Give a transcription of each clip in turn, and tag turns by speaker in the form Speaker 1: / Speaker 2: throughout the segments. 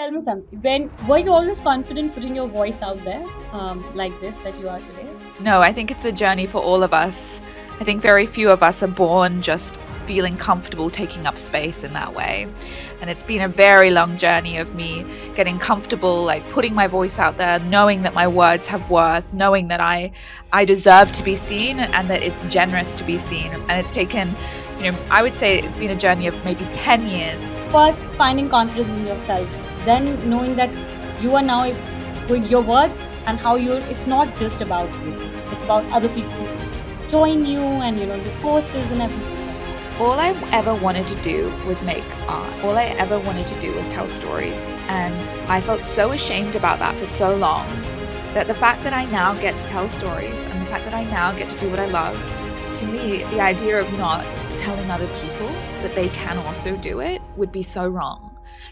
Speaker 1: Tell me something. When were you always confident putting your voice out there, like this that you are today?
Speaker 2: No, I think it's a journey for all of us. I think very few of us are born just feeling comfortable taking up space in that way. And it's been a very long journey of me getting comfortable, like putting my voice out there, knowing that my words have worth, knowing that I deserve to be seen and that it's generous to be seen. And it's taken, I would say it's been a journey of maybe 10 years.
Speaker 1: First, finding confidence in yourself, then knowing that you are now with your words and how you're. It's not just about you. It's about other people join you and the courses and everything.
Speaker 2: All I ever wanted to do was make art. All I ever wanted to do was tell stories. And I felt so ashamed about that for so long that the fact that I now get to tell stories and the fact that I now get to do what I love, to me, the idea of not telling other people that they can also do it would be so wrong.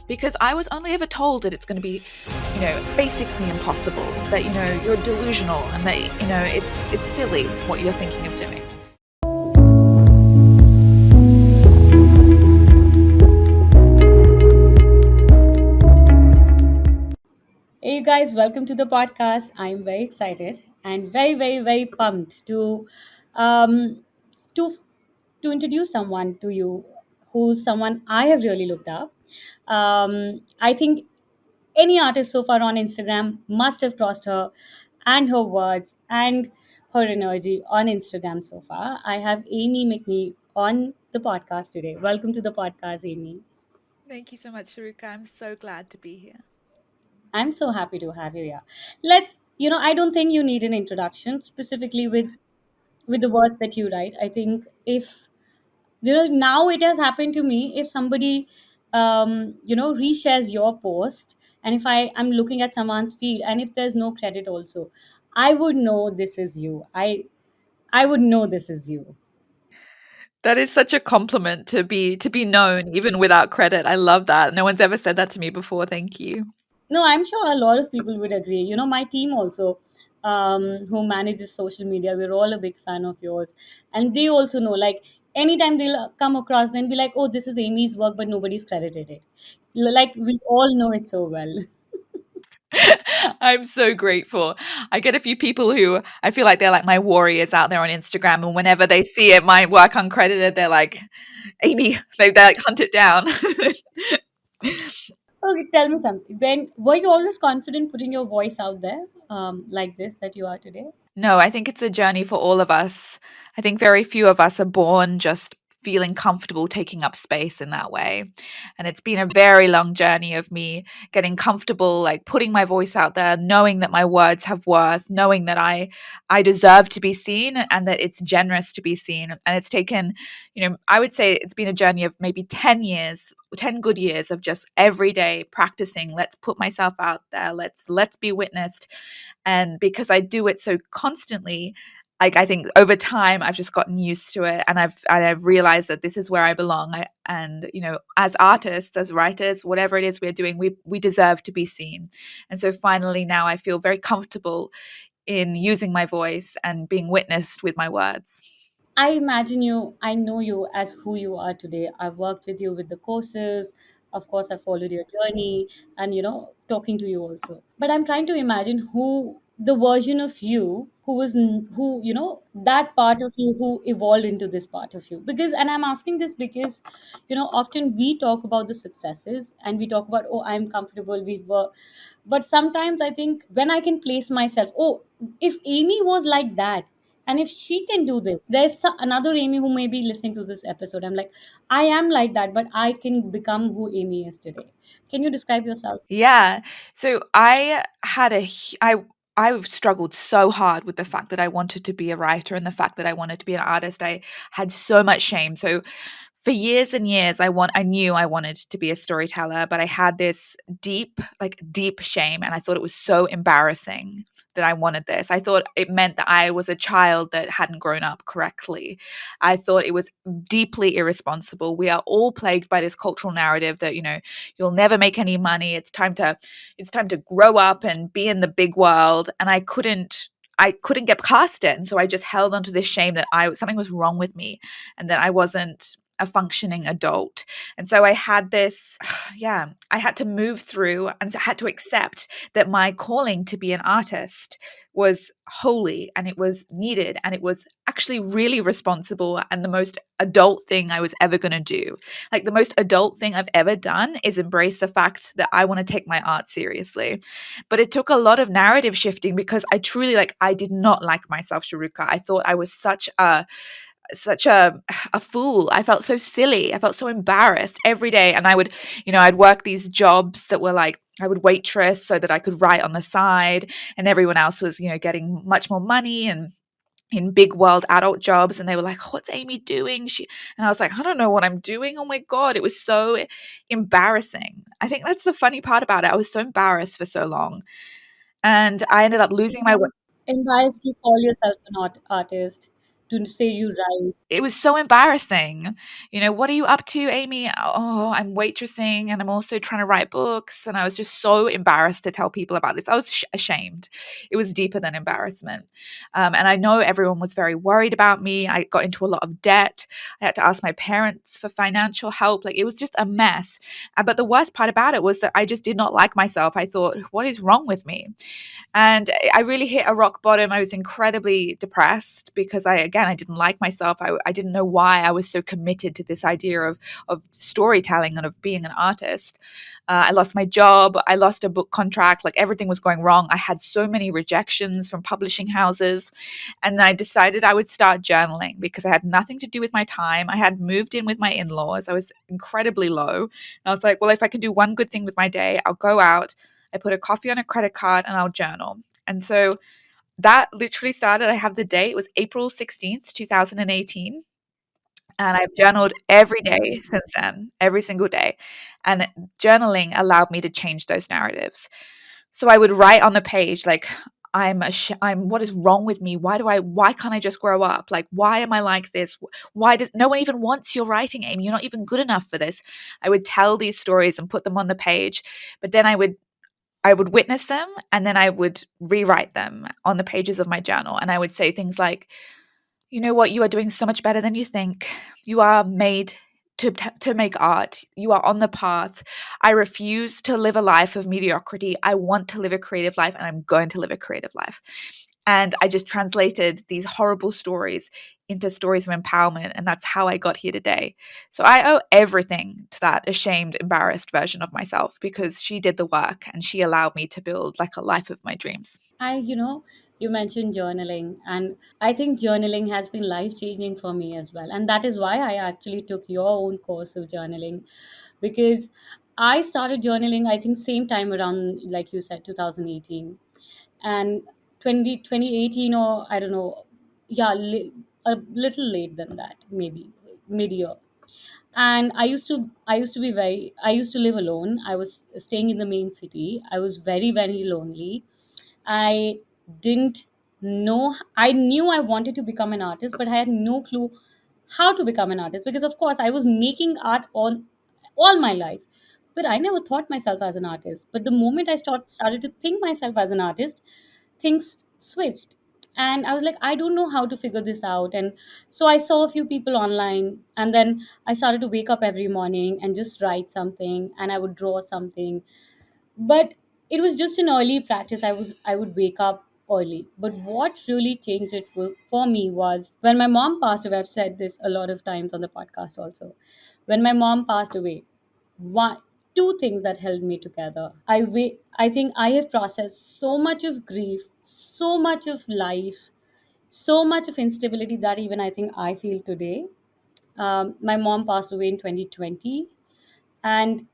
Speaker 2: Because I was only ever told that it's going to be, basically impossible, that, you're delusional and that, it's silly what you're thinking of doing.
Speaker 1: Hey, you guys, welcome to the podcast. I'm very excited and very, very, very pumped um, to to introduce someone to you who's someone I have really looked up. I think any artist so far on Instagram must have crossed her and her words and her energy on Instagram so far. I have Amie McNee on the podcast today. Welcome to the podcast, Amy.
Speaker 2: Thank you so much, Sharuka. I'm so glad to be here.
Speaker 1: I'm so happy to have you here. I don't think you need an introduction specifically with the words that you write. I think if now it has happened to me, if somebody reshares your post, and if I'm looking at someone's feed and if there's no credit also, I would know this is you. I would know this is you.
Speaker 2: That is such a compliment to be known even without credit. I love that. No one's ever said that to me before. Thank you.
Speaker 1: No, I'm sure a lot of people would agree. My team also, who manages social media, we're all a big fan of yours. And they also know, like, anytime they'll come across, then be like, oh, this is Amy's work, but nobody's credited it. Like, we all know it so well.
Speaker 2: I'm so grateful. I get a few people who I feel like they're like my warriors out there on Instagram, and whenever they see it, my work uncredited, they're like, Amy, they like hunt it down.
Speaker 1: Okay, tell me something. When were you always confident putting your voice out there, like this that you are today?
Speaker 2: No, I think it's a journey for all of us. I think very few of us are born just feeling comfortable taking up space in that way. And it's been a very long journey of me getting comfortable, like putting my voice out there, knowing that my words have worth, knowing that I deserve to be seen and that it's generous to be seen. And it's taken, I would say it's been a journey of maybe 10 years, 10 good years of just every day practicing. Let's put myself out there. Let's be witnessed. And because I do it so constantly, like I think over time I've just gotten used to it, and I've realized that this is where I belong. And as artists, as writers, whatever it is we're doing, we deserve to be seen. And so finally now I feel very comfortable in using my voice and being witnessed with my words.
Speaker 1: I imagine you, I know you as who you are today. I've worked with you with the courses. Of course, I followed your journey and, talking to you also. But I'm trying to imagine who the version of you who that part of you who evolved into this part of you. Because, and I'm asking this because, often we talk about the successes and we talk about, oh, I'm comfortable, we've worked. But sometimes I think when I can place myself, oh, if Amy was like that, and if she can do this, there's another Amy who may be listening to this episode. I'm like, I am like that, but I can become who Amy is today. Can you describe yourself?
Speaker 2: Yeah. So I had I struggled so hard with the fact that I wanted to be a writer and the fact that I wanted to be an artist. I had so much shame. So for years and years I knew I wanted to be a storyteller, but I had this deep shame, and I thought it was so embarrassing that I wanted this. I thought it meant that I was a child that hadn't grown up correctly. I thought it was deeply irresponsible. We are all plagued by this cultural narrative that you'll never make any money. It's time to grow up and be in the big world, and I couldn't get past it. And so I just held onto this shame that I something was wrong with me and that I wasn't a functioning adult. And so I had this, yeah, I had to move through and had to accept that my calling to be an artist was holy and it was needed and it was actually really responsible and the most adult thing I was ever going to do. Like the most adult thing I've ever done is embrace the fact that I want to take my art seriously. But it took a lot of narrative shifting because I truly like I did not like myself, Sharuka. I thought I was such a fool. I felt so silly. I felt so embarrassed every day. And I would, I'd work these jobs that were like I would waitress so that I could write on the side, and everyone else was, getting much more money and in big world adult jobs, and they were like, "What's Amie doing?" And I was like, "I don't know what I'm doing." Oh my god, it was so embarrassing. I think that's the funny part about it. I was so embarrassed for so long, and I ended up losing my
Speaker 1: Embarrassed to call yourself an artist, to say you write.
Speaker 2: it was so embarrassing. What are you up to, Amie? Oh, I'm waitressing and I'm also trying to write books. And I was just so embarrassed to tell people about this. I was ashamed. It was deeper than embarrassment. And I know everyone was very worried about me. I got into a lot of debt. I had to ask my parents for financial help. Like it was just a mess. But the worst part about it was that I just did not like myself. I thought, what is wrong with me? And I really hit a rock bottom. I was incredibly depressed because I didn't like myself. I didn't know why I was so committed to this idea of storytelling and of being an artist. I lost my job. I lost a book contract. Like everything was going wrong. I had so many rejections from publishing houses. And I decided I would start journaling because I had nothing to do with my time. I had moved in with my in laws. I was incredibly low. And I was like, well, if I can do one good thing with my day, I'll go out. I put a coffee on a credit card and I'll journal. And so that literally started. I have the date. It was April 16th, 2018. And I've journaled every day since then, every single day. And journaling allowed me to change those narratives. So I would write on the page, like, what is wrong with me? Why can't I just grow up? Like, why am I like this? Why does no one even wants your writing, Amie? You're not even good enough for this. I would tell these stories and put them on the page, but then I would witness them and then I would rewrite them on the pages of my journal. And I would say things like, you know what, you are doing so much better than you think. You are made to make art. You are on the path. I refuse to live a life of mediocrity. I want to live a creative life and I'm going to live a creative life. And I just translated these horrible stories into stories of empowerment. And that's how I got here today. So I owe everything to that ashamed, embarrassed version of myself because she did the work and she allowed me to build like a life of my dreams.
Speaker 1: You mentioned journaling, and I think journaling has been life changing for me as well. And that is why I actually took your own course of journaling, because I started journaling, I think, same time around, like you said, 2018. And 2018, or I don't know, yeah, a little late than that, maybe mid year. And I used to live alone. I was staying in the main city. I was very, very lonely. I didn't know. I knew I wanted to become an artist, but I had no clue how to become an artist, because of course I was making art all my life, but I never thought myself as an artist. But the moment I started to think myself as an artist, things switched. And I was like, I don't know how to figure this out. And so I saw a few people online, and then I started to wake up every morning and just write something, and I would draw something. But it was just an early practice. I would wake up early. But what really changed it for me was when my mom passed away. I've said this a lot of times on the podcast also. When my mom passed away, one two things that held me together. I think I have processed so much of grief, so much of life, so much of instability that even I think I feel today. My mom passed away in 2020, and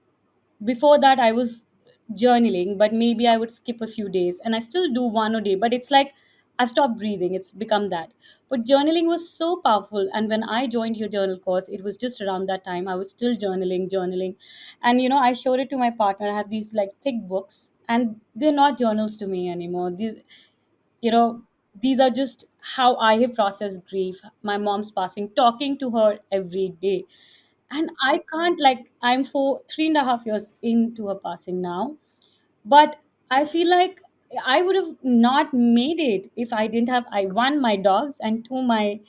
Speaker 1: before that I was journaling, but maybe I would skip a few days, and I still do one a day, but it's like I've stopped breathing. It's become that. But journaling was so powerful, and when I joined your journal course, it was just around that time I was still journaling. And I showed it to my partner. I have these like thick books, and they're not journals to me anymore. You know these are just how I have processed grief, my mom's passing, talking to her every day. And I can't, like, I'm 3.5 years into her passing now, but I feel like I would have not made it if I didn't have, I one, my dogs, and two, my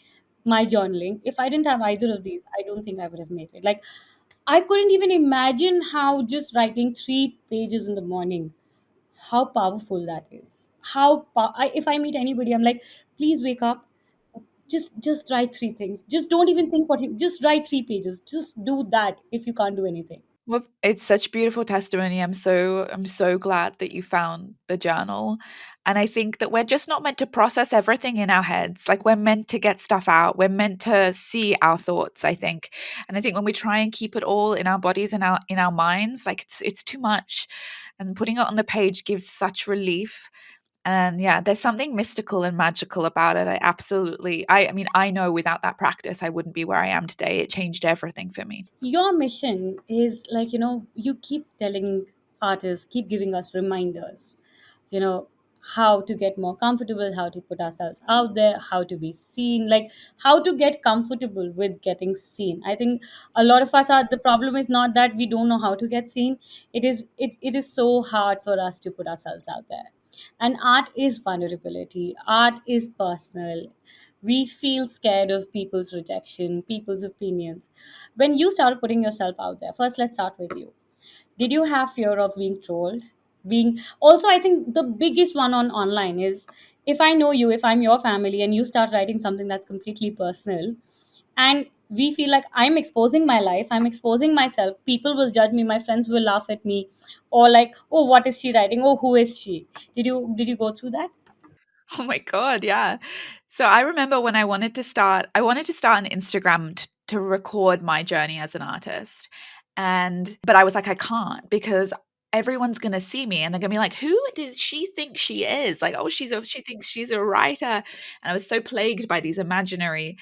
Speaker 1: my journaling. If I didn't have either of these, I don't think I would have made it. Like, I couldn't even imagine how just writing 3 pages in the morning, how powerful that is. If I meet anybody, I'm like, please wake up, just write 3 things. Just don't even think what you, just write 3 pages. Just do that if you can't do anything.
Speaker 2: Well, it's such beautiful testimony. I'm so glad that you found the journal. And I think that we're just not meant to process everything in our heads. Like we're meant to get stuff out. We're meant to see our thoughts, I think. And I think when we try and keep it all in our bodies and our minds, like it's too much. And putting it on the page gives such relief. And yeah, there's something mystical and magical about it. I mean, I know without that practice I wouldn't be where I am today. It changed everything for me.
Speaker 1: Your mission is like, you keep telling artists, keep giving us reminders, you know how to get more comfortable, how to put ourselves out there, how to be seen, like how to get comfortable with getting seen. I think a lot of us are, the problem is not that we don't know how to get seen. It is so hard for us to put ourselves out there. And art is vulnerability, art is personal. We feel scared of people's rejection, people's opinions. When you start putting yourself out there, first let's start with you. Did you have fear of being trolled? Being also, I think the biggest one on online is, if I know you, if I'm your family, and you start writing something that's completely personal, and we feel like I'm exposing my life, I'm exposing myself, people will judge me, my friends will laugh at me, or like, oh, what is she writing? Oh, who is she? Did you go through that?
Speaker 2: Oh my god, yeah. So I remember when I wanted to start an Instagram to record my journey as an artist. And but I was like I can't because everyone's going to see me and they're going to be like who does she think she is? Like oh she thinks she's a writer. And I was so plagued by these imaginary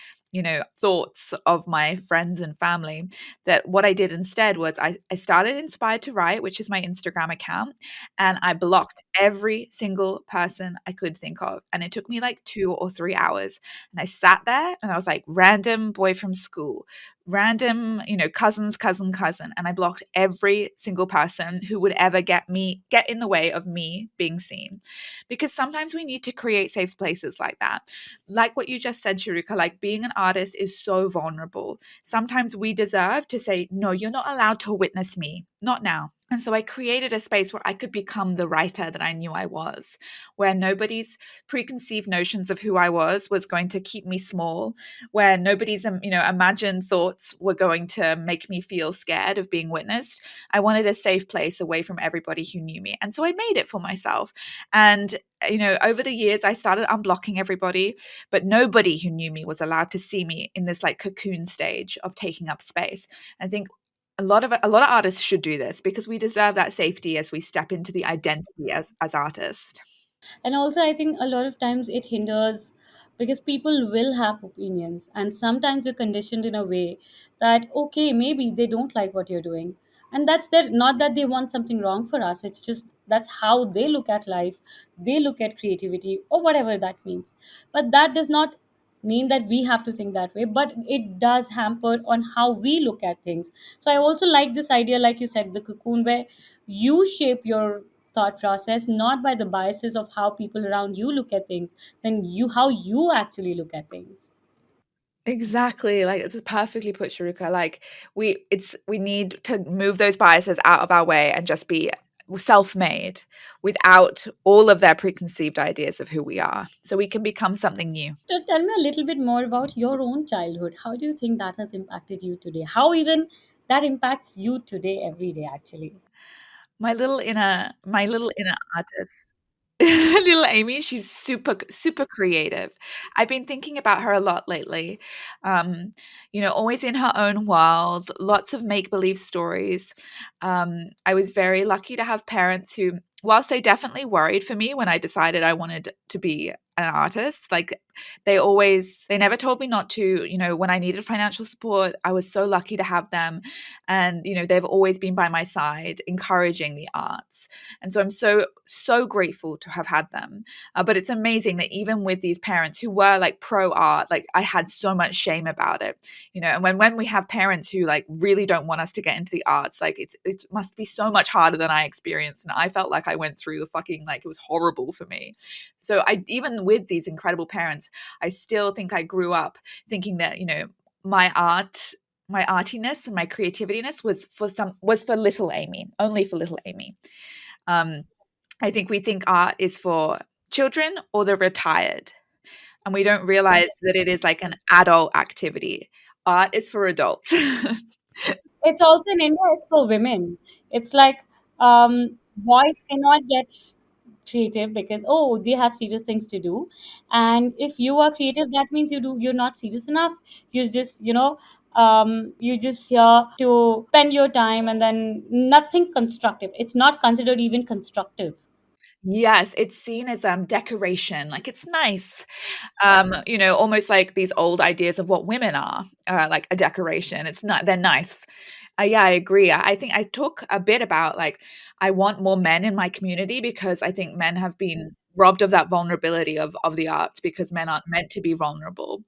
Speaker 2: thoughts of my friends and family that what I did instead was I started Inspired to Write, which is my Instagram account, and I blocked every single person I could think of. And it took me like 2 or 3 hours. And I sat there and I was like, random boy from school, random, cousin. And I blocked every single person who would ever get in the way of me being seen. Because sometimes we need to create safe places like that. Like what you just said, Sharika, like being an artist is so vulnerable. Sometimes we deserve to say, no, you're not allowed to witness me, not now. And so I created a space where I could become the writer that I knew I was, where nobody's preconceived notions of who I was going to keep me small, where nobody's imagined thoughts were going to make me feel scared of being witnessed. I wanted a safe place away from everybody who knew me. And so I made it for myself. And over the years, I started unblocking everybody, but nobody who knew me was allowed to see me in this like cocoon stage of taking up space. I think a lot of artists should do this because we deserve that safety as we step into the identity as artists.
Speaker 1: And also, I think a lot of times it hinders because people will have opinions, and sometimes we're conditioned in a way that, okay, maybe they don't like what you're doing. And that's their, not that they want something wrong for us, it's just that's how they look at life, they look at creativity, or whatever that means. But that does not mean that we have to think that way, but it does hamper on how we look at things. So I also like this idea, like you said, the cocoon, where you shape your thought process not by the biases of how people around you look at things, then you how you actually look at things.
Speaker 2: Exactly, like it's perfectly put, Sharika. Like we need to move those biases out of our way and just be self-made without all of their preconceived ideas of who we are, so we can become something new.
Speaker 1: So tell me a little bit more about your own childhood. How do you think that has impacted you today? How even that impacts you today, every day, actually?
Speaker 2: My little inner artist. Little Amy, she's super creative. I've been thinking about her a lot lately. Always in her own world, lots of make-believe stories. I was very lucky to have parents who, whilst they definitely worried for me when I decided I wanted to be an artist, like they never told me not to. When I needed financial support, I was so lucky to have them. And, they've always been by my side, encouraging the arts. And so I'm so grateful to have had them. But it's amazing that even with these parents who were like pro art, like I had so much shame about it. And when we have parents who like really don't want us to get into the arts, like it must be so much harder than I experienced. And I felt like I went through the fucking, like it was horrible for me. So I, even even with these incredible parents, I still think I grew up thinking that, my art, my artiness and my creativiness was for little Amie, only for little Amie. Um, I think we think art is for children or the retired, and we don't realize that it is like an adult activity. Art is for adults.
Speaker 1: It's also in India, it's for women. It's like boys cannot get creative because they have serious things to do. And if you are creative, that means you're not serious enough. You're just, you just here to spend your time and then nothing constructive. It's not considered even constructive.
Speaker 2: Yes, it's seen as decoration. Like it's nice. Almost like these old ideas of what women are, like a decoration. It's not, they're nice. Yeah, I agree. I think I talk a bit about like I want more men in my community because I think men have been robbed of that vulnerability of the arts because men aren't meant to be vulnerable.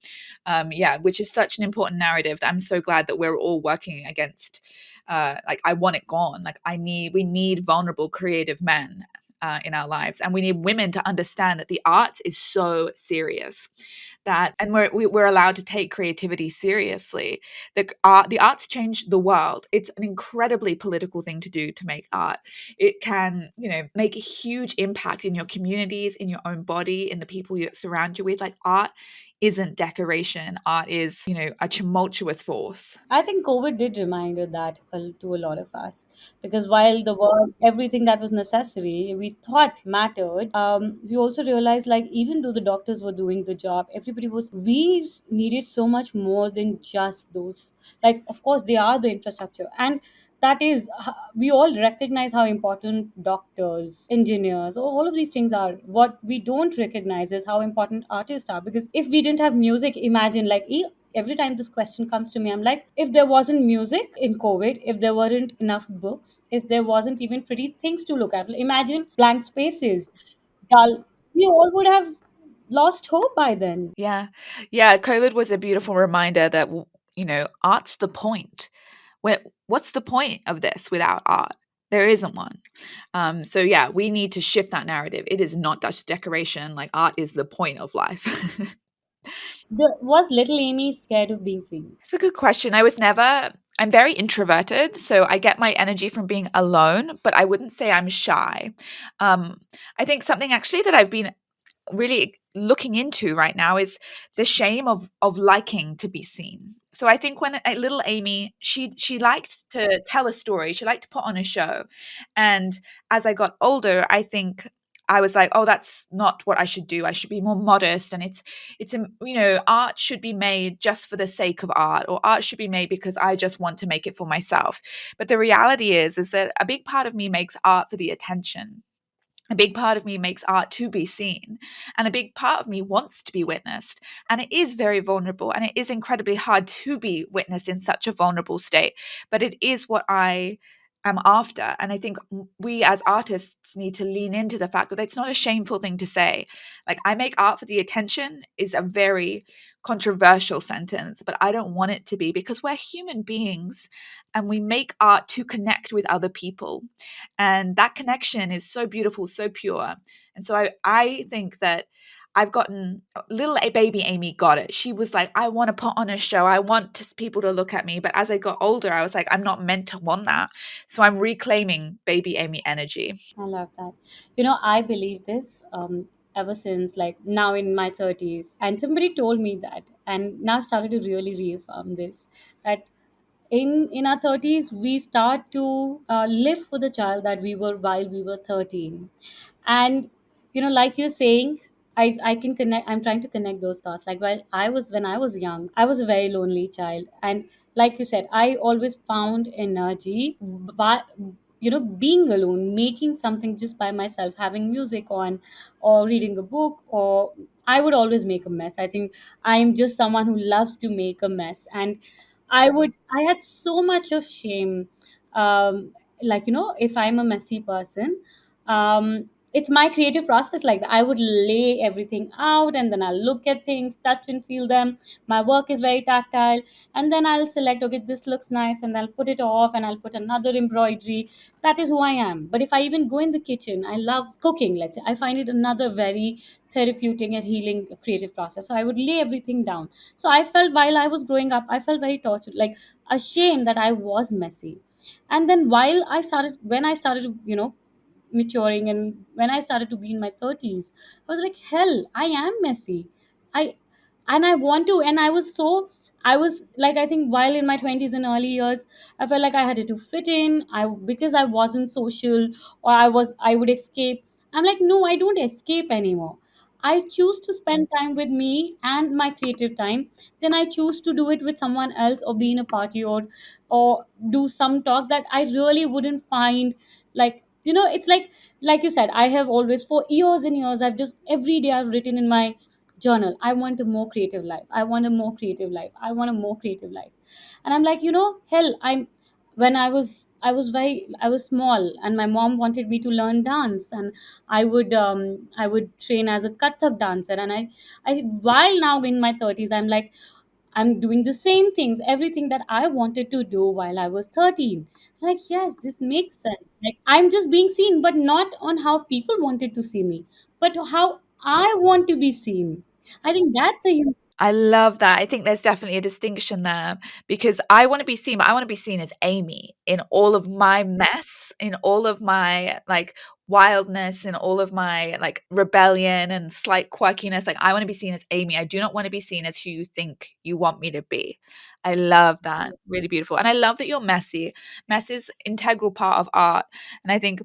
Speaker 2: Yeah, which is such an important narrative that I'm so glad that we're all working against. Like I want it gone. Like we need vulnerable, creative men in our lives, and we need women to understand that the arts is so serious that, and we're allowed to take creativity seriously. The arts change the world. It's an incredibly political thing to do, to make art. It can, make a huge impact in your communities, in your own body, in the people you surround you with. Like art isn't decoration. Art is, a tumultuous force.
Speaker 1: I think COVID did remind us that to a lot of us, because while the world, everything that was necessary, we thought mattered, we also realized like even though the doctors were doing the job, we needed so much more than just those. Like, of course, they are the infrastructure, and that is, we all recognize how important doctors, engineers, all of these things are. What we don't recognize is how important artists are, because if we didn't have music, imagine like every time this question comes to me, I'm like, if there wasn't music in COVID, if there weren't enough books, if there wasn't even pretty things to look at, imagine blank spaces, dull, we all would have lost hope by then.
Speaker 2: Yeah. Yeah, COVID was a beautiful reminder that art's the point. What's the point of this without art? There isn't one. So yeah, we need to shift that narrative. It is not just decoration. Like art is the point of life.
Speaker 1: Was little Amy scared of being seen?
Speaker 2: It's a good question. I'm very introverted, so I get my energy from being alone, but I wouldn't say I'm shy. Um, I think something actually that I've been really looking into right now is the shame of liking to be seen. So I think when a little Amie, she liked to tell a story, she liked to put on a show, and as I got older, I think I was like, oh, that's not what I should do. I should be more modest, and art should be made just for the sake of art, or art should be made because I just want to make it for myself. But the reality is that a big part of me makes art for the attention. A big part of me makes art to be seen, and a big part of me wants to be witnessed. And it is very vulnerable, and it is incredibly hard to be witnessed in such a vulnerable state. But it is what I am after. And I think we as artists need to lean into the fact that it's not a shameful thing to say. Like, I make art for the attention is a very controversial sentence, but I don't want it to be, because we're human beings and we make art to connect with other people, and that connection is so beautiful, so pure. And so I think that I've gotten little baby Amie got it. She was like, I want to put on a show. I want people to look at me. But as I got older, I was like, I'm not meant to want that. So I'm reclaiming baby Amie energy.
Speaker 1: I love that. I believe this ever since, like, now in my 30s. And somebody told me that, and now started to really reaffirm this, that in our 30s we start to live for the child that we were while we were 13. And like you're saying, I can connect. I'm trying to connect those thoughts. Like, when I was young, I was a very lonely child, and like you said, I always found energy by being alone, making something just by myself, having music on, or reading a book, or I would always make a mess. I think I'm just someone who loves to make a mess. And I had so much of shame. Like, if I'm a messy person, um it's my creative process like that. I would lay everything out and then I'll look at things, touch and feel them. My work is very tactile, and then I'll select, okay, this looks nice, and I'll put it off and I'll put another embroidery. That is who I am. But if I even go in the kitchen, I love cooking, let's say, I find it another very therapeutic and healing creative process. So I would lay everything down. So I felt while I was growing up, I felt very tortured, like ashamed that I was messy. And then while I started, when I started to, maturing, and when I started to be in my 30s, I was like, hell, I am messy. I and I want to, and I was like, I think while in my 20s and early years, I felt like I had to fit in. I Because I wasn't social, or I would escape. I'm like, no, I don't escape anymore. I choose to spend time with me and my creative time. Then I choose to do it with someone else, or be in a party, or do some talk that I really wouldn't find, like, it's like you said, I have always, for years and years, I've just every day I've written in my journal, I want a more creative life, I want a more creative life, I want a more creative life. And I'm like, hell, when I was small, and my mom wanted me to learn dance, and I would train as a Kathak dancer. And I while now in my 30s, I'm like, I'm doing the same things, everything that I wanted to do while I was 13. Like, yes, this makes sense. Like, I'm just being seen, but not on how people wanted to see me, but how I want to be seen. I think that's a huge.
Speaker 2: I love that. I think there's definitely a distinction there because I want to be seen, but I want to be seen as Amy in all of my mess, in all of my like wildness, in all of my like rebellion and slight quirkiness. Like, I want to be seen as Amy. I do not want to be seen as who you think you want me to be. I love that. Really beautiful. And I love that you're messy. Mess is integral part of art. And I think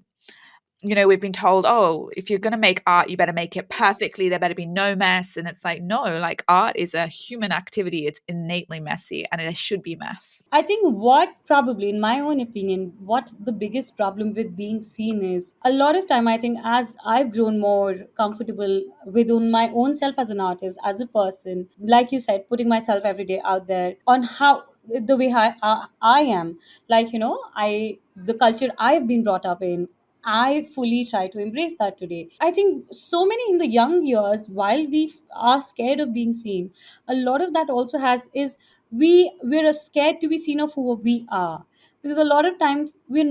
Speaker 2: we've been told, oh, if you're going to make art, you better make it perfectly. There better be no mess. And it's like, no, like art is a human activity. It's innately messy and there should be mess.
Speaker 1: I think what probably, in my own opinion, what the biggest problem with being seen is, a lot of time, I think, as I've grown more comfortable within my own self as an artist, as a person, like you said, putting myself every day out there on how the way I am, like, the culture I've been brought up in, I fully try to embrace that today. I think so many in the young years, while are scared of being seen, a lot of that also has is we're scared to be seen of who we are, because a lot of times we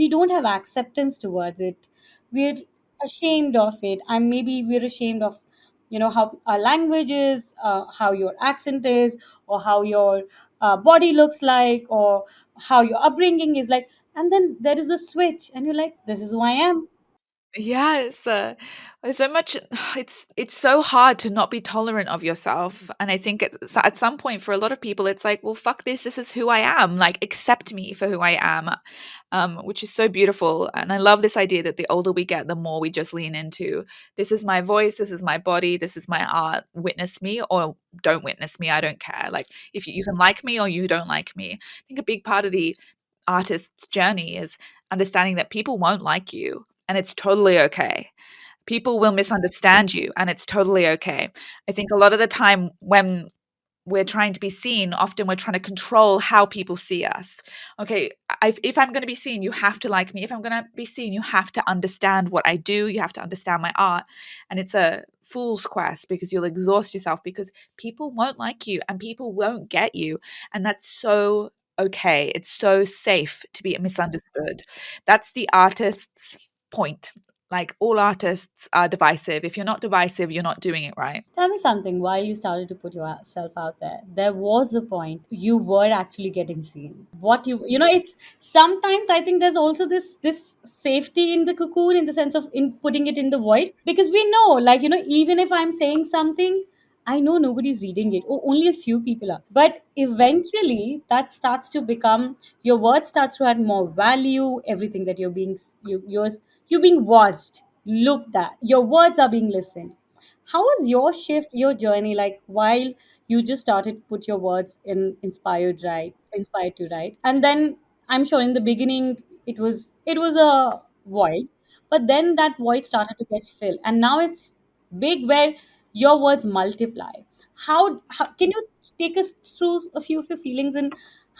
Speaker 1: don't have acceptance towards it. We're ashamed of it, and maybe we're ashamed of how our language is, how your accent is, or how your body looks like, or how your upbringing is like. And then there is a switch, and you're like, this is who I am.
Speaker 2: Yes, there's so much. It's so hard to not be tolerant of yourself, and I think at some point for a lot of people, it's like, well, fuck this. This is who I am. Like, accept me for who I am, which is so beautiful. And I love this idea that the older we get, the more we just lean into this is my voice, this is my body, this is my art. Witness me or don't witness me. I don't care. Like, if you can like me or you don't like me. I think a big part of the artist's journey is understanding that people won't like you and it's totally okay. People will misunderstand you and it's totally okay. I think a lot of the time when we're trying to be seen, often we're trying to control how people see us. Okay, if I'm going to be seen, you have to like me. If I'm going to be seen, you have to understand what I do. You have to understand my art. And it's a fool's quest because you'll exhaust yourself because people won't like you and people won't get you. And that's so okay. It's so safe to be misunderstood. That's the artist's point. Like, all artists are divisive. If you're not divisive, you're not doing it right.
Speaker 1: Tell me something. While you started to put yourself out there, there was a point you were actually getting seen. What it's sometimes I think there's also this safety in the cocoon, in the sense of in putting it in the void, because we know, like, even if I'm saying something, I know nobody's reading it, or only a few people are. But eventually, that starts to become, your words starts to add more value. Everything that you're being watched, looked at. Your words are being listened. How was your shift, your journey, like while you just started to put your words in inspired to write? And then I'm sure in the beginning it was a void, but then that void started to get filled, and now it's big, where your words multiply. How can you take us through a few of your feelings, and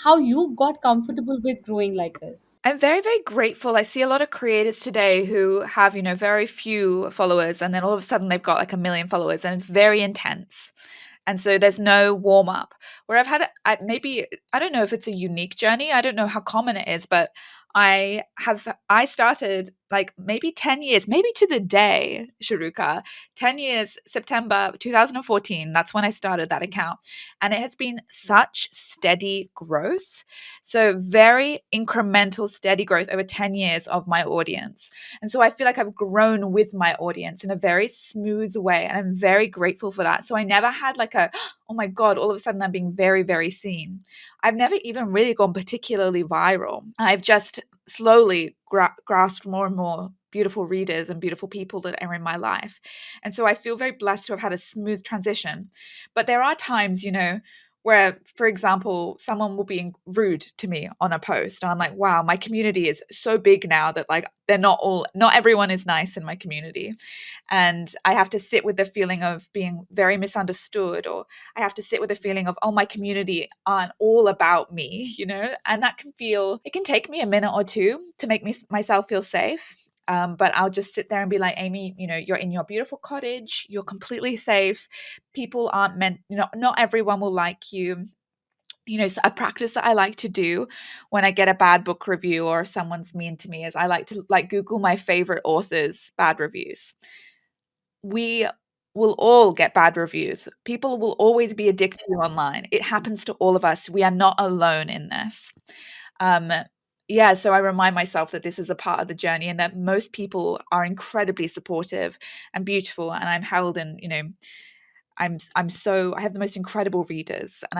Speaker 1: how you got comfortable with growing like this.
Speaker 2: I'm very, very grateful. I see a lot of creators today who have, very few followers, and then all of a sudden they've got like a million followers, and it's very intense. And so there's no warm up. Where I've had, maybe, I don't know if it's a unique journey. I don't know how common it is, but I started like maybe 10 years, maybe to the day, Sharuka, 10 years, September 2014. That's when I started that account. And it has been such steady growth. So very incremental, steady growth over 10 years of my audience. And so I feel like I've grown with my audience in a very smooth way. And I'm very grateful for that. So I never had like a, oh my God, all of a sudden I'm being very, very seen. I've never even really gone particularly viral. I've just slowly grasped more and more beautiful readers and beautiful people that are in my life. And so I feel very blessed to have had a smooth transition. But there are times, where, for example, someone will be rude to me on a post, and I'm like, wow, my community is so big now that like not everyone is nice in my community. And I have to sit with the feeling of being very misunderstood, or I have to sit with the feeling of, oh, my community aren't all about me, and it can take me a minute or two to make myself feel safe. But I'll just sit there and be like, Amie, you're in your beautiful cottage, you're completely safe. People aren't meant, not everyone will like you. So a practice that I like to do when I get a bad book review or if someone's mean to me is I like to like Google my favorite authors' bad reviews. We will all get bad reviews. People will always be a dick to you online. It happens to all of us. We are not alone in this. Um, yeah, so I remind myself that this is a part of the journey and that most people are incredibly supportive and beautiful. And I'm held in, I have the most incredible readers, and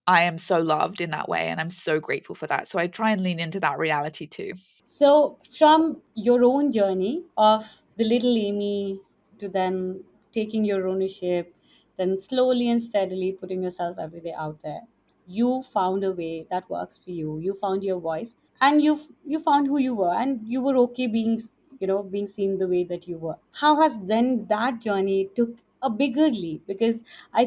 Speaker 2: I am so loved in that way, and I'm so grateful for that. So I try and lean into that reality too.
Speaker 1: So, from your own journey of the little Amy to then taking your ownership, then slowly and steadily putting yourself every day out there, you found a way that works for you. You found your voice, and you found who you were, and you were okay being being seen the way that you were. How has then that journey took a bigger leap? Because I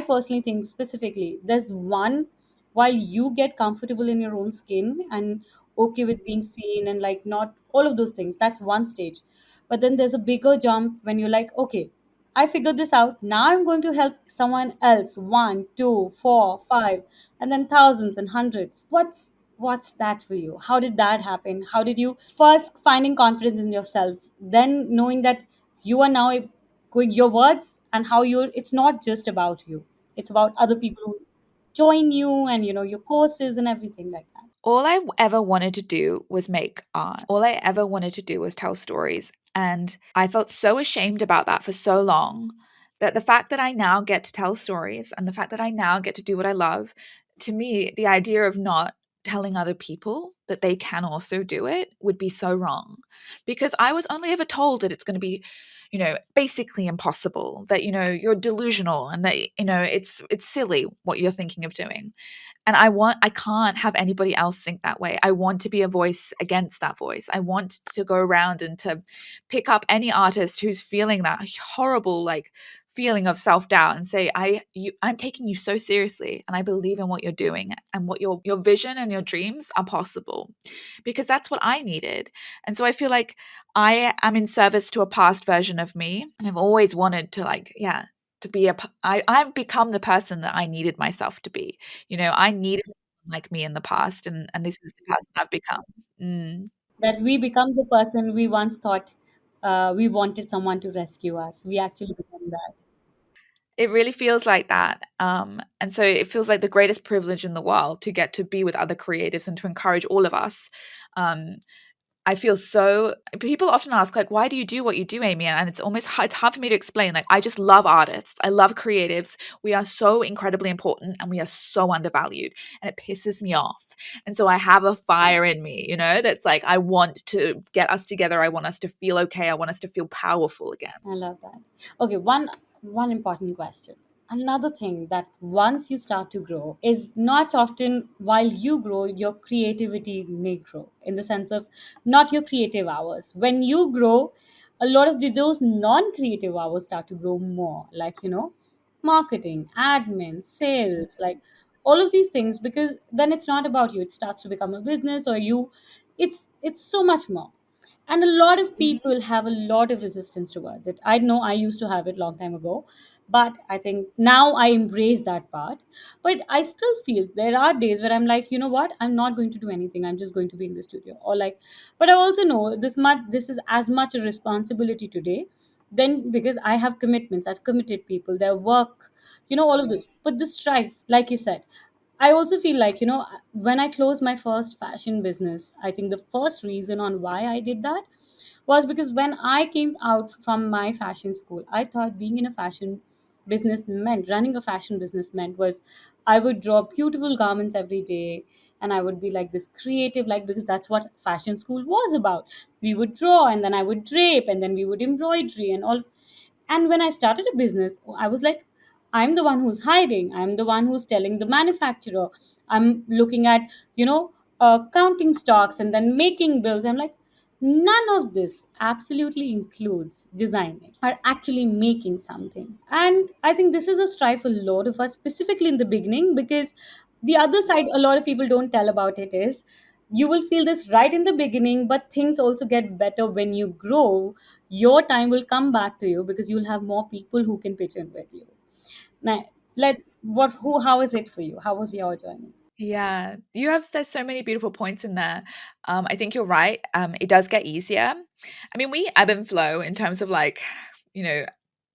Speaker 1: personally think specifically there's one, while you get comfortable in your own skin and okay with being seen and like not all of those things, that's one stage. But then there's a bigger jump when you're like, okay, I figured this out, now I'm going to help someone else, one, two, four, five, and then thousands and hundreds. What's that for you? How did that happen? How did you first finding confidence in yourself, then knowing that you are now going your words and how you're, it's not just about you, it's about other people who join you and your courses and everything like that.
Speaker 2: All I ever wanted to do was make art. All I ever wanted to do was tell stories. And I felt so ashamed about that for so long that the fact that I now get to tell stories and the fact that I now get to do what I love, to me, the idea of not telling other people that they can also do it would be so wrong. Because I was only ever told that it's going to be, basically impossible, that, you're delusional and that, it's silly what you're thinking of doing. And I can't have anybody else think that way. I want to be a voice against that voice. I want to go around and to pick up any artist who's feeling that horrible like feeling of self-doubt and say, I'm taking you so seriously and I believe in what you're doing and what your vision and your dreams are possible. Because that's what I needed. And so I feel like I am in service to a past version of me. And I've always wanted to like, yeah, to be I've become the person that I needed myself to be. I needed someone like me in the past, and this is the person I've become. Mm.
Speaker 1: That we become the person we once thought we wanted someone to rescue us. We actually become that.
Speaker 2: It really feels like that. And so it feels like the greatest privilege in the world to get to be with other creatives and to encourage all of us. Um, I feel so people often ask, like, "Why do you do what you do, Amie?" And it's hard for me to explain. Like, I just love artists. I love creatives. We are so incredibly important and we are so undervalued, and it pisses me off. And so I have a fire in me, that's like, I want to get us together. I want us to feel okay. I want us to feel powerful again.
Speaker 1: I love that. Okay, one important question. Another thing that once you start to grow is not often while you grow, your creativity may grow in the sense of not your creative hours. When you grow, a lot of those non-creative hours start to grow more, like marketing, admin, sales, like all of these things, because then it's not about you, it starts to become a business, or you, it's so much more. And a lot of people have a lot of resistance towards it. I know I used to have it long time ago, but I think now I embrace that part. But I still feel there are days where I'm like, you know what, I'm not going to do anything, I'm just going to be in the studio, or like, but I also know this is as much a responsibility today, then, because I have commitments, I've committed people, their work, all of this. But the strife, like you said, I also feel like, when I closed my first fashion business, I think the first reason on why I did that was because when I came out from my fashion school, I thought being in a fashion business meant, running a fashion business meant was I would draw beautiful garments every day, and I would be like this creative, like, because that's what fashion school was about. We would draw, and then I would drape, and then we would embroidery and all. And when I started a business, I was like, I'm the one who's hiding. I'm the one who's telling the manufacturer. I'm looking at, counting stocks and then making bills. I'm like, none of this absolutely includes designing or actually making something. And I think this is a strive for a lot of us, specifically in the beginning, because the other side a lot of people don't tell about it is, you will feel this right in the beginning, but things also get better when you grow. Your time will come back to you because you'll have more people who can pitch in with you. Now, how is it for you? How was your journey?
Speaker 2: Yeah, there's so many beautiful points in there. I think you're right. It does get easier. I mean, we ebb and flow in terms of like, you know,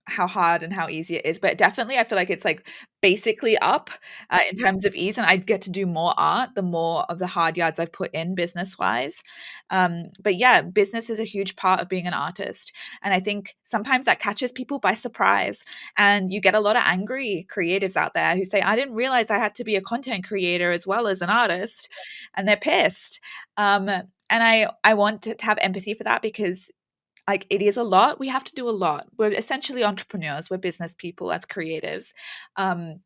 Speaker 2: how hard and how easy it is, but definitely I feel like it's like basically up in terms of ease, and I get to do more art the more of the hard yards I've put in business wise. But yeah, business is a huge part of being an artist, and I think sometimes that catches people by surprise, and you get a lot of angry creatives out there who say, I didn't realize I had to be a content creator as well as an artist, and they're pissed. And I want to have empathy for that, because like it is a lot. We have to do a lot. We're essentially entrepreneurs. We're business people as creatives. Um,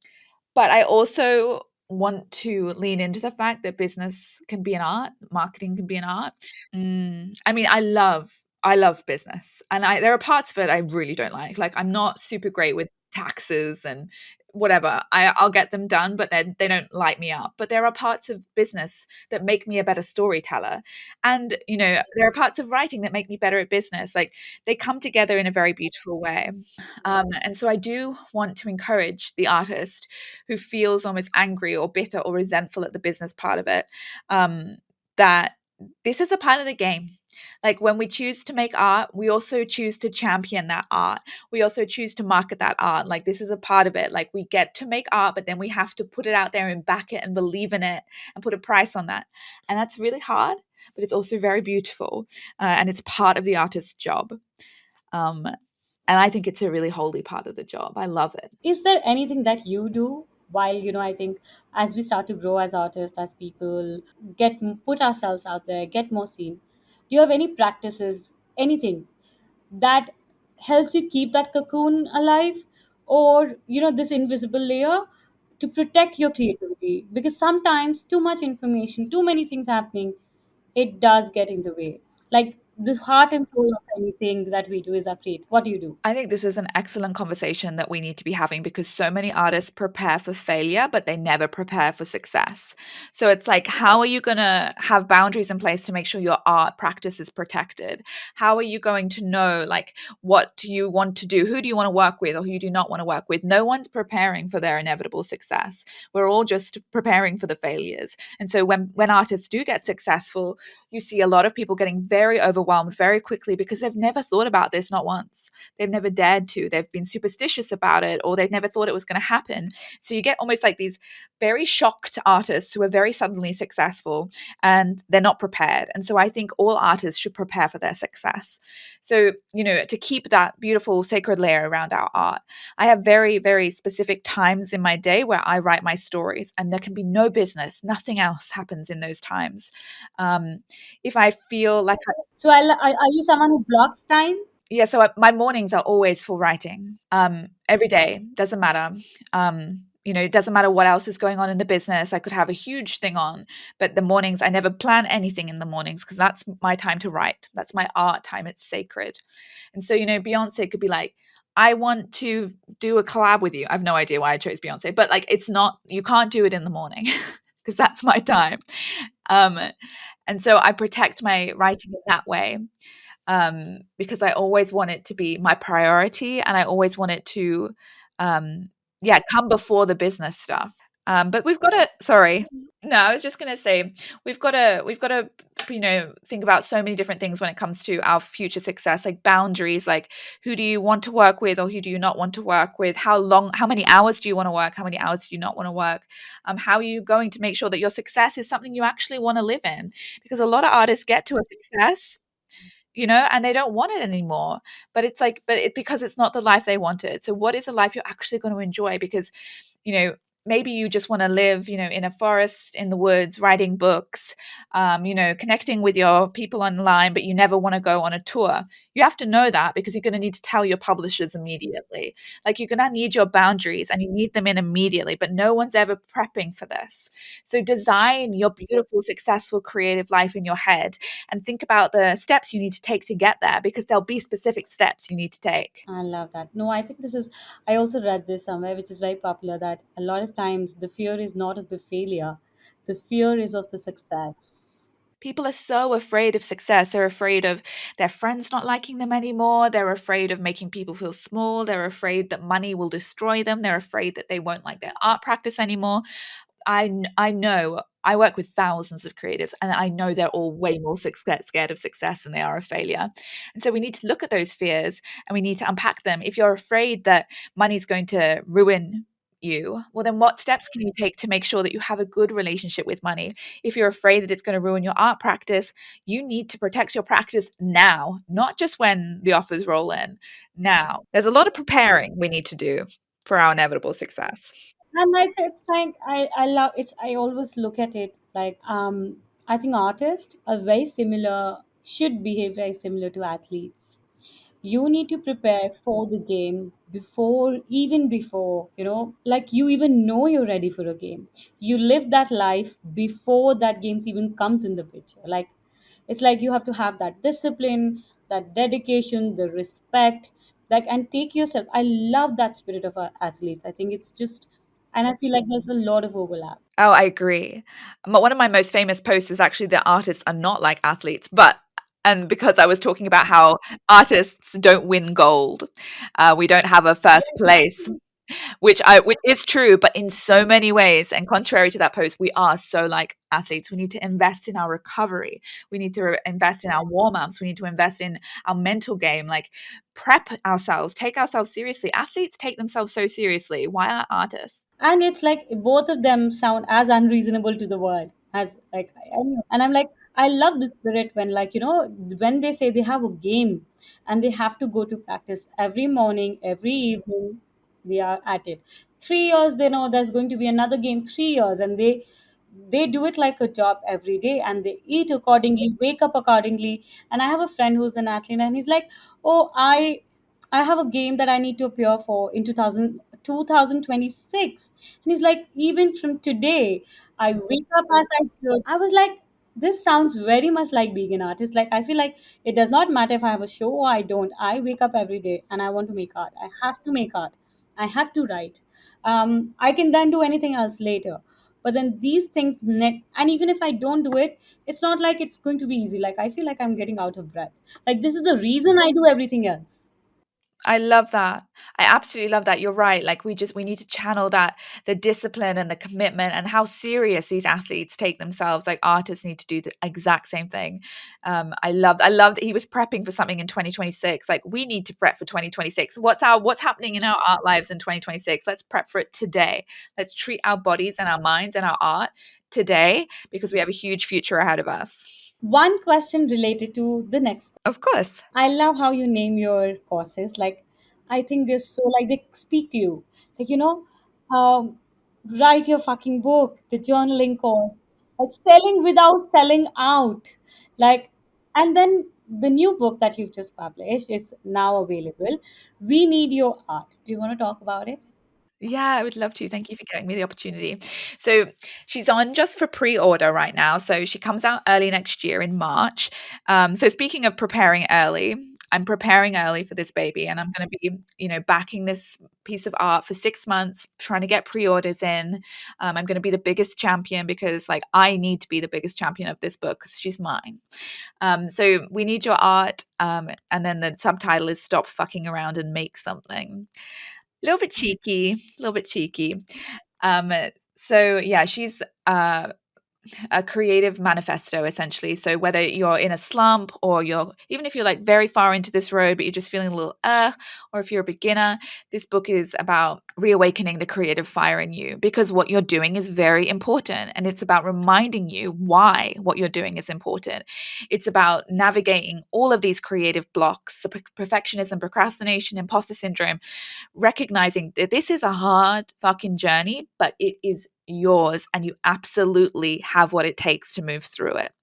Speaker 2: but I also want to lean into the fact that business can be an art, marketing can be an art. I mean, I love business, and there are parts of it I really don't like. Like I'm not super great with taxes and whatever. I'll get them done, but they don't light me up. But there are parts of business that make me a better storyteller, and there are parts of writing that make me better at business. Like they come together in a very beautiful way. And so I do want to encourage the artist who feels almost angry or bitter or resentful at the business part of it, that this is a part of the game. Like when we choose to make art, we also choose to champion that art. We also choose to market that art. Like this is a part of it. Like we get to make art, but then we have to put it out there and back it and believe in it and put a price on that. And that's really hard, but it's also very beautiful. And it's part of the artist's job. Um, and I think it's a really holy part of the job. I love it.
Speaker 1: Is there anything that you do while, I think, as we start to grow as artists, as people put ourselves out there, get more seen, do you have any practices, anything that helps you keep that cocoon alive, or this invisible layer to protect your creativity? Because sometimes too much information, too many things happening, it does get in the way. Like the heart and soul of anything that we do is our create. What do you do?
Speaker 2: I think this is an excellent conversation that we need to be having, because so many artists prepare for failure, but they never prepare for success. So it's like, how are you going to have boundaries in place to make sure your art practice is protected? How are you going to know, like, what do you want to do? Who do you want to work with or who you do not want to work with? No one's preparing for their inevitable success. We're all just preparing for the failures. And so when artists do get successful, you see a lot of people getting very overwhelmed very quickly because they've never thought about this, not once. They've never dared to. They've been superstitious about it, or they've never thought it was going to happen. So you get almost like these very shocked artists who are very suddenly successful, and they're not prepared. And so I think all artists should prepare for their success. So, to keep that beautiful sacred layer around our art, I have very, very specific times in my day where I write my stories, and there can be no business, nothing else happens in those times. If I feel like
Speaker 1: So are you someone who blocks time?
Speaker 2: yeah, so my mornings are always for writing. Every day, doesn't matter. It doesn't matter what else is going on in the business. I could have a huge thing on, but the mornings, I never plan anything in the mornings because that's my time to write. That's my art time. It's sacred. And so, Beyonce could be like, I want to do a collab with you. I have no idea why I chose Beyonce, but like it's not, you can't do it in the morning because that's my time. Um, and so I protect my writing in that way, because I always want it to be my priority and I always want it to, yeah, come before the business stuff. But we've got to, sorry. No, I was just going to say we've got to think about so many different things when it comes to our future success, like boundaries, like who do you want to work with or who do you not want to work with? How many hours do you want to work? How many hours do you not want to work? How are you going to make sure that your success is something you actually want to live in? Because a lot of artists get to a success, and they don't want it anymore. But it's like, because it's not the life they wanted. So what is a life you're actually going to enjoy? Because, you know, maybe you just want to live, in a forest, in the woods, writing books, connecting with your people online, but you never want to go on a tour. You have to know that because you're going to need to tell your publishers immediately. Like you're going to need your boundaries and you need them in immediately, but no one's ever prepping for this. So design your beautiful, successful, creative life in your head and think about the steps you need to take to get there because there'll be specific steps you need to take.
Speaker 1: I love that. No, I think this is, I also read this somewhere, which is very popular, that a lot of times the fear is not of the failure, the fear is of the success.
Speaker 2: People are so afraid of success. They're afraid of their friends not liking them anymore. They're afraid of making people feel small. They're afraid that money will destroy them. They're afraid that they won't like their art practice anymore. I know I work with thousands of creatives, and I know they're all way more scared of success than they are of failure. And so we need to look at those fears and we need to unpack them. If you're afraid that money's going to ruin you, well, then what steps can you take to make sure that you have a good relationship with money? If you're afraid that it's going to ruin your art practice, you need to protect your practice now, not just when the offers roll in. Now, there's a lot of preparing we need to do for our inevitable success.
Speaker 1: And it's like I love it's, I always look at it like, I think artists are very similar, should behave very similar to athletes. You need to prepare for the game before, even before, like you even know you're ready for a game. You live that life before that games even comes in the picture. Like, it's like you have to have that discipline, that dedication, the respect, like, and take yourself. I love that spirit of our athletes. I think it's just, and I feel like there's a lot of overlap.
Speaker 2: Oh, I agree. One of my most famous posts is actually that artists are not like athletes, and because I was talking about how artists don't win gold, we don't have a first place, which is true, but in so many ways. And contrary to that post, we are so like athletes. We need to invest in our recovery. We need to invest in our warm ups. We need to invest in our mental game, like prep ourselves, take ourselves seriously. Athletes take themselves so seriously. Why aren't artists?
Speaker 1: And it's like both of them sound as unreasonable to the world as, like, and I'm like, I love the spirit when, like, when they say they have a game and they have to go to practice every morning, every evening, they are at it. 3 years, they know there's going to be another game. 3 years, and they do it like a job every day, and they eat accordingly, wake up accordingly. And I have a friend who's an athlete, and he's like, oh, I have a game that I need to appear for in 2026. And he's like, even from today, I wake up as I should. I was like, this sounds very much like being an artist. Like, I feel like it does not matter if I have a show or I don't. I wake up every day and I want to make art. I have to make art. I have to write. I can then do anything else later. But then these things, and even if I don't do it, it's not like it's going to be easy. Like, I feel like I'm getting out of breath. Like, this is the reason I do everything else.
Speaker 2: I love that. I absolutely love that. You're right. Like we need to channel that, the discipline and the commitment and how serious these athletes take themselves. Like artists need to do the exact same thing. I love that he was prepping for something in 2026. Like we need to prep for 2026. What's happening in our art lives in 2026? Let's prep for it today. Let's treat our bodies and our minds and our art today because we have a huge future ahead of us.
Speaker 1: One question related to the next.
Speaker 2: Of course.
Speaker 1: I love how you name your courses. Like, I think they're so, like, they speak to you. Like, um, write your fucking book, the journaling course, like selling without selling out. Like, and then the new book that you've just published is now available. We Need Your Art. Do you want to talk about it?
Speaker 2: Yeah, I would love to. Thank you for giving me the opportunity. So she's on just for pre-order right now. So she comes out early next year in March. So speaking of preparing early, I'm preparing early for this baby, and I'm going to be, backing this piece of art for 6 months, trying to get pre-orders in. I'm going to be the biggest champion because, like, I need to be the biggest champion of this book because she's mine. So we need your art. And then the subtitle is "Stop fucking around and make something." A little bit cheeky, a little bit cheeky. Um, so yeah, she's a creative manifesto essentially. So whether you're in a slump or you're even if you're like very far into this road but you're just feeling a little or if you're a beginner, this book is about reawakening the creative fire in you because what you're doing is very important and it's about reminding you why what you're doing is important. It's about navigating all of these creative blocks, the perfectionism, procrastination, imposter syndrome, recognizing that this is a hard fucking journey, but it is yours and you absolutely have what it takes to move through it.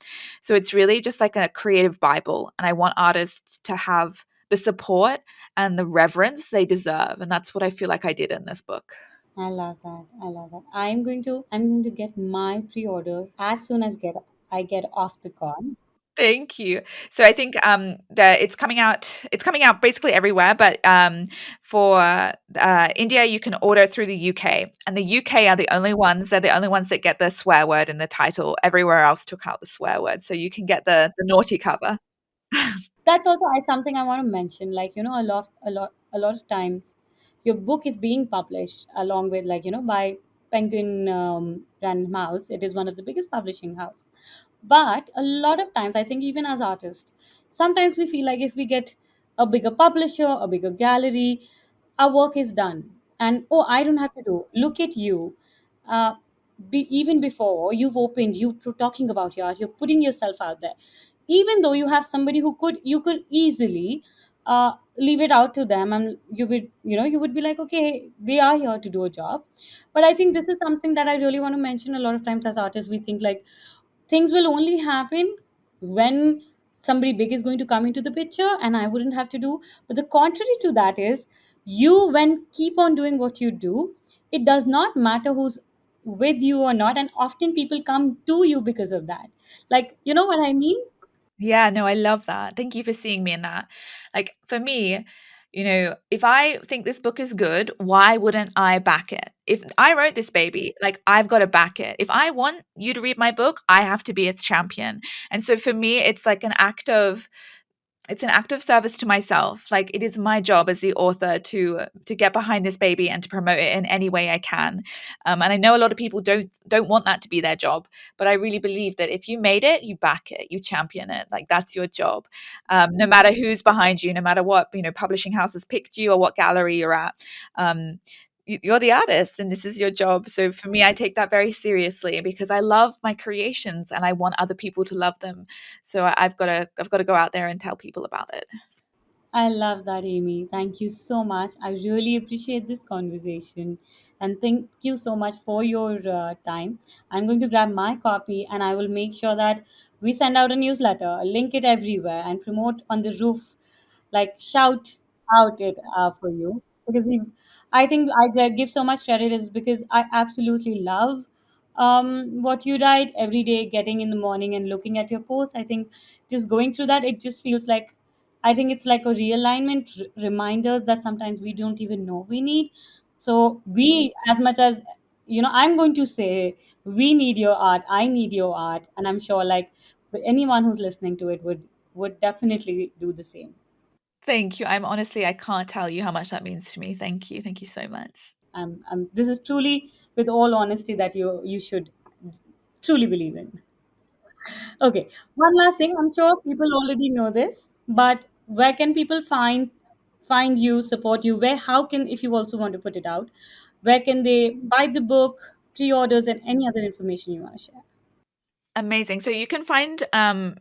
Speaker 2: So it's really just like a creative Bible. And I want artists to have the support and the reverence they deserve. And that's what I feel like I did in this book.
Speaker 1: I love that. I love that. I'm going to get my pre-order as soon as get I get off the call.
Speaker 2: Thank you. So I think that it's coming out basically everywhere, but for India you can order through the UK, and the UK are the only ones. They're the only ones that get the swear word in the title. Everywhere else took out the swear word, so you can get the naughty cover.
Speaker 1: That's also something I want to mention. Like, a lot of times your book is being published along with, like, by Penguin Random House. It is one of the biggest publishing house. But a lot of times, I think even as artists, sometimes we feel like if we get a bigger publisher, a bigger gallery, our work is done. And oh, I don't have to do. Look at you. Uh, even before you've opened, talking about your art, you're putting yourself out there. Even though you have somebody who you could easily leave it out to them, and you would be like, okay, they are here to do a job. But I think this is something that I really want to mention. A lot of times as artists, we think like things will only happen when somebody big is going to come into the picture and I wouldn't have to do. But the contrary to that is, you when keep on doing what you do, it does not matter who's with you or not, and often people come to you because of that. Like, you know what I mean?
Speaker 2: Yeah, no, I love that. Thank you for seeing me in that. Like for me, if I think this book is good, why wouldn't I back it? If I wrote this baby, like I've got to back it. If I want you to read my book, I have to be its champion. And so for me, it's an act of service to myself. Like it is my job as the author to get behind this baby and to promote it in any way I can. And I know a lot of people don't want that to be their job, but I really believe that if you made it, you back it, you champion it. Like that's your job. No matter who's behind you, no matter what publishing house has picked you or what gallery you're at. Um, you're the artist and this is your job. So for me, I take that very seriously because I love my creations and I want other people to love them. So I've got to go out there and tell people about it.
Speaker 1: I love that, Amy. Thank you so much. I really appreciate this conversation. And thank you so much for your time. I'm going to grab my copy and I will make sure that we send out a newsletter, link it everywhere, and promote on the roof, like shout out it for you. Because I think I give so much credit is because I absolutely love what you write every day, getting in the morning and looking at your post. I think just going through that, it just feels like, I think it's like a realignment reminders that sometimes we don't even know we need. So we, as much as I'm going to say we need your art, I need your art, and I'm sure like anyone who's listening to it would definitely do the same.
Speaker 2: Thank you. I can't tell you how much that means to me. Thank you. Thank you so much.
Speaker 1: This is truly, with all honesty, that you should truly believe in. Okay, one last thing. I'm sure people already know this, but where can people find you, support you? Where, how can, if you also want to put it out, where can they buy the book, pre-orders, and any other information you want to share?
Speaker 2: Amazing. So you can find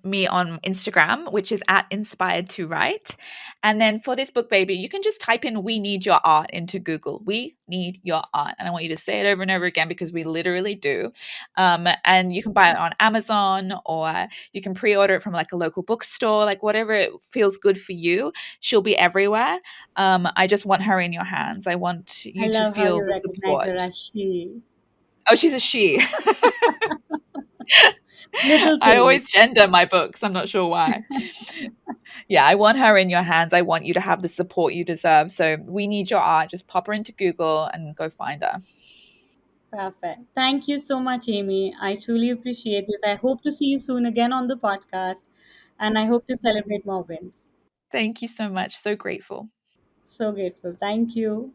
Speaker 2: me on Instagram, which is at inspired to write. And then for this book, baby, you can just type in "We need your art" into Google. We need your art. And I want you to say it over and over again because we literally do. And you can buy it on Amazon or you can pre order it from like a local bookstore, like whatever it feels good for you. She'll be everywhere. I just want her in your hands. I want
Speaker 1: I
Speaker 2: you to
Speaker 1: love how
Speaker 2: feel
Speaker 1: you
Speaker 2: the
Speaker 1: recognize her
Speaker 2: support.
Speaker 1: as she.
Speaker 2: Oh, she's a she.
Speaker 1: Little
Speaker 2: I
Speaker 1: thing.
Speaker 2: always gender my books. I'm not sure why. Yeah, I want her in your hands. I want you to have the support you deserve. So we need your art. Just pop her into Google and go find her.
Speaker 1: Perfect. Thank you so much, Amy. I truly appreciate this. I hope to see you soon again on the podcast, and I hope to celebrate more wins.
Speaker 2: Thank you so much. So grateful.
Speaker 1: So grateful. Thank you.